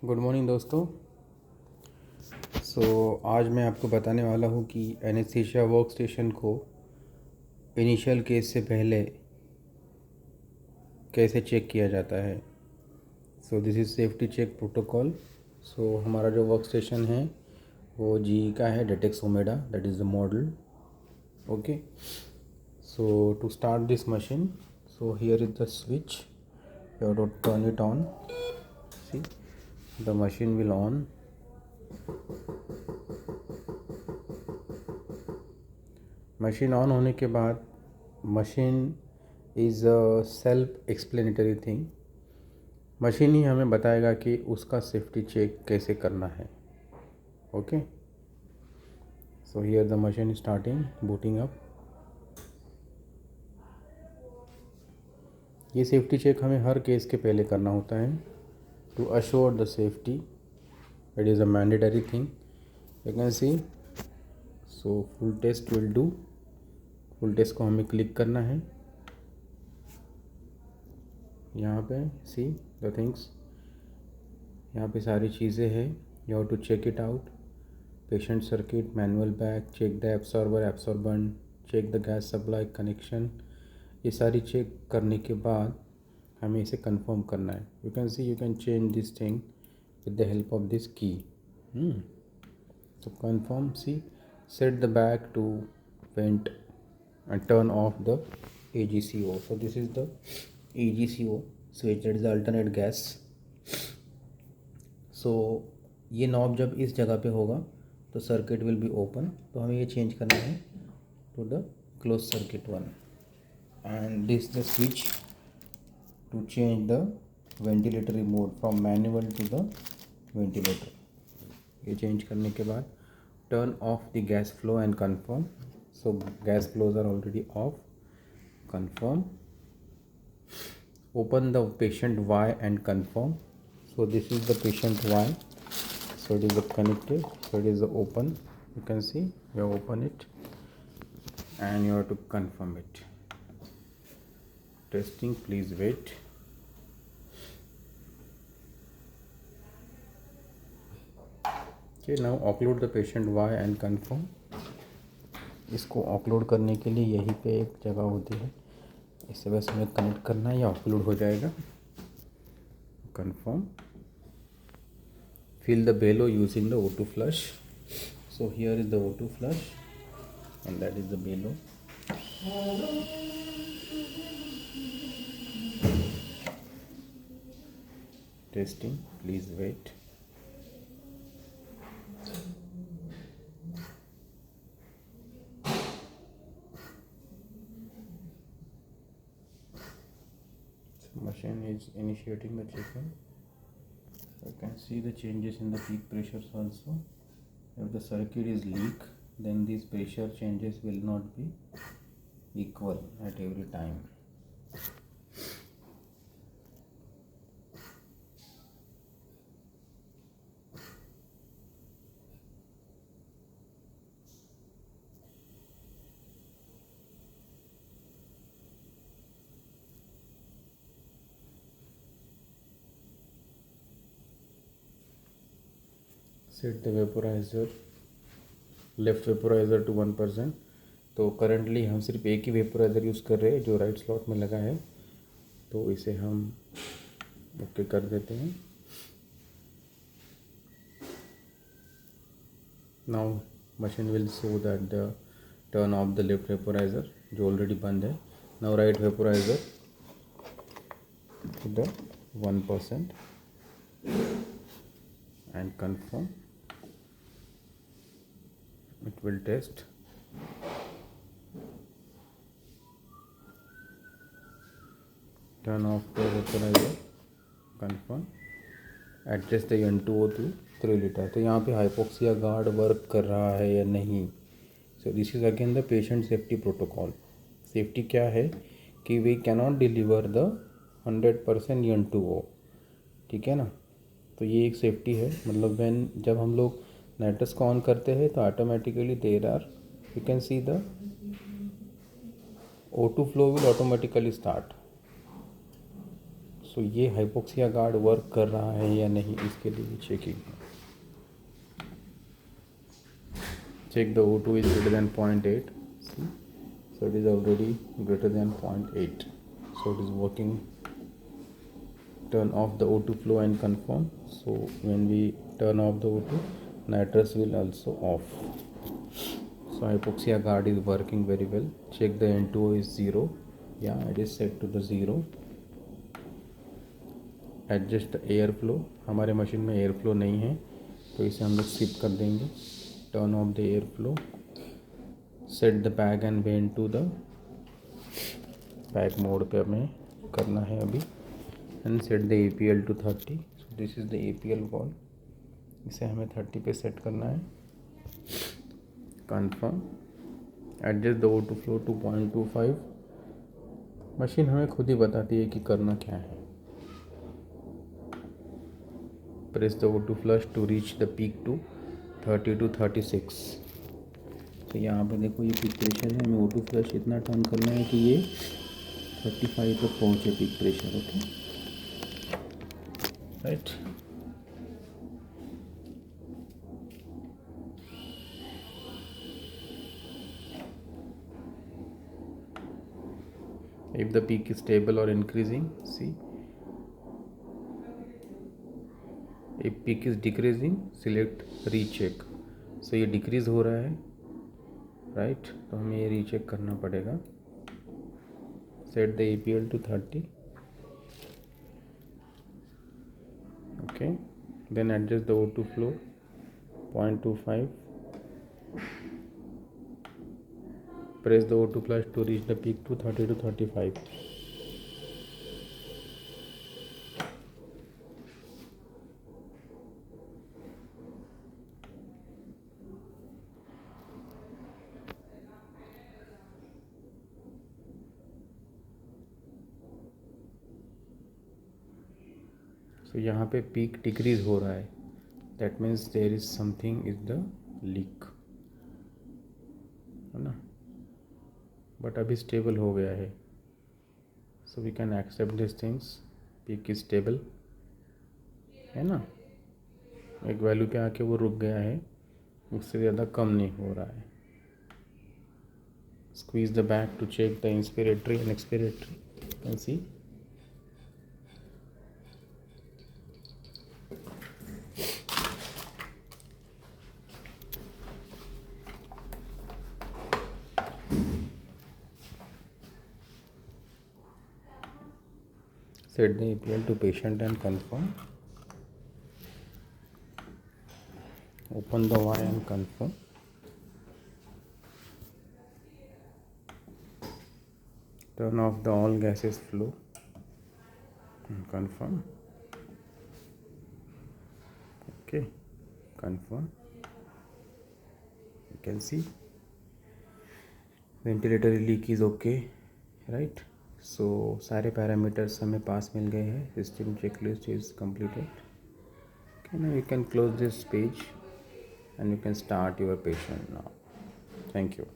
Good morning दोस्तों। आज मैं आपको बताने वाला हूँ कि एनेस्थीसिया वर्क स्टेशन को इनिशियल केस से पहले कैसे चेक किया जाता है। This is safety check protocol. हमारा जो वर्क स्टेशन है वो GE का है, Datex Ohmeda, that is the model. Okay, to start this machine, here is the switch, you have to turn it on. See, the machine will on. Machine on होने के बाद machine is a self explanatory thing. Machine ही हमें बताएगा कि उसका safety check कैसे करना है। Okay, here the machine starting booting up. ये सेफ्टी चेक हमें हर केस के पहले करना होता है to assure the safety. It is a mandatory thing. You can see. Full test will do. Full test को हमें क्लिक करना है। यहाँ पे सी द थिंग्स, यहाँ पे सारी चीज़ें हैं। You have to check it out. Patient circuit, manual bag, check the absorber, absorbent, check the gas supply connection. ये सारी चेक करने के बाद हमें इसे कंफर्म करना है। You can see, you can change this thing with the help of this key. Confirm, see, set the bag to vent and turn off the AGCO. This is the AGCO switch, that is the alternate gas. ये knob जब इस जगह पे होगा तो circuit will be open. तो हमें ये चेंज करना है to the close circuit one, and this the switch to change the ventilatory mode from manual to the ventilator. ये चेंज करने के बाद turn off the gas flow and confirm. Gas flows are already off. Confirm. Open the patient Y and confirm. This is the patient Y. It is the connected. It is the open. You can see, you open it and you have to confirm it. Testing, please wait. Now upload the patient Y and confirm. इसको upload करने के लिए यहीं पे एक जगह होती है, इससे बस हमें कनेक्ट करना है, या अपलोड हो जाएगा। Confirm. Fill the bellow using the O2 flush. Here is the O2 flush and that is the bellow. Testing, please wait. Machine is initiating the checking. You can see the changes in the peak pressures also. If the circuit is leak, then these pressure changes will not be equal at every time. Set the vaporizer, left vaporiser to 1%। तो currently हम सिर्फ एक ही vaporiser use कर रहे हैं जो right slot में लगा है, तो इसे हम ओके कर देते हैं। Now machine will show that the turn off the left vaporiser जो ऑलरेडी बंद है। Now right vaporiser to the 1% and confirm. It will test. Turn off the vaporizer. Confirm. Adjust the N2O to 3 litre. तो यहाँ पे hypoxia guard work कर रहा है या नहीं। This is again the patient safety protocol. Safety क्या है कि we cannot deliver the 100% N2O, ठीक है ना। तो ये एक सेफ्टी है, मतलब जब हम लोग नाइट्रस को ऑन करते हैं तो automatically there are, you can see the O2 flow will automatically start. So ये हाइपोक्सिया गार्ड वर्क कर रहा है या नहीं, इसके लिए चेकिंग है. Check the O2 is greater than 0.8. See, so it is already greater than 0.8. So it is working. Turn off the O2 flow and confirm. So when we turn off the O2, nitrous will also off. So hypoxia guard is working very well. Check the N2O is 0. Yeah, it is set to the 0. Adjust the air flow. हमारे machine में air flow नहीं है तो इसे हम लोग skip कर देंगे. Turn off the air flow. Set the bag and vent to the bag mode पे हमें करना है अभी. And set the APL to 30. So this is the APL valve. इसे हमें 30 पे सेट करना है. Confirm. Adjust the O2 flow to 0.25. Machine हमें खुद ही बताती है कि करना क्या है. Press the O2 flush to reach the peak to 30 to 36. तो यहाँ पे देखो ये पीक प्रेशर है. हमें O2 फ्लश इतना टर्न करना है कि ये 35 तक पहुँचे peak pressure. Okay, right. If the peak is stable or increasing, see. If peak is decreasing, select recheck. So ये डिक्रीज हो रहा है, राइट. तो हमें ये रीचेक करना पड़ेगा. Set the APL to 30. Okay, then adjust the O2 flow 0.25. Press the O2 flush to reach the peak to 30 to 35. So यहाँ पे पीक डिक्रीज हो रहा है. That means there is something is the leak, है ना. But अभी stable हो गया है. So we can accept this things. Peak is stable, है ना. एक वैल्यू पे आके वो रुक गया है, उससे ज़्यादा कम नहीं हो रहा है. Squeeze the bag to check the inspiratory and expiratory. You can see. Set the APL to patient and confirm. Open the wire and confirm. Turn off the all gases flow and confirm. Okay, confirm. You can see ventilator leak is okay, right. So सारे parameters हमें पास मिल गए हैं. System checklist is completed. Okay, now you can close this page and you can start your patient now. Thank you.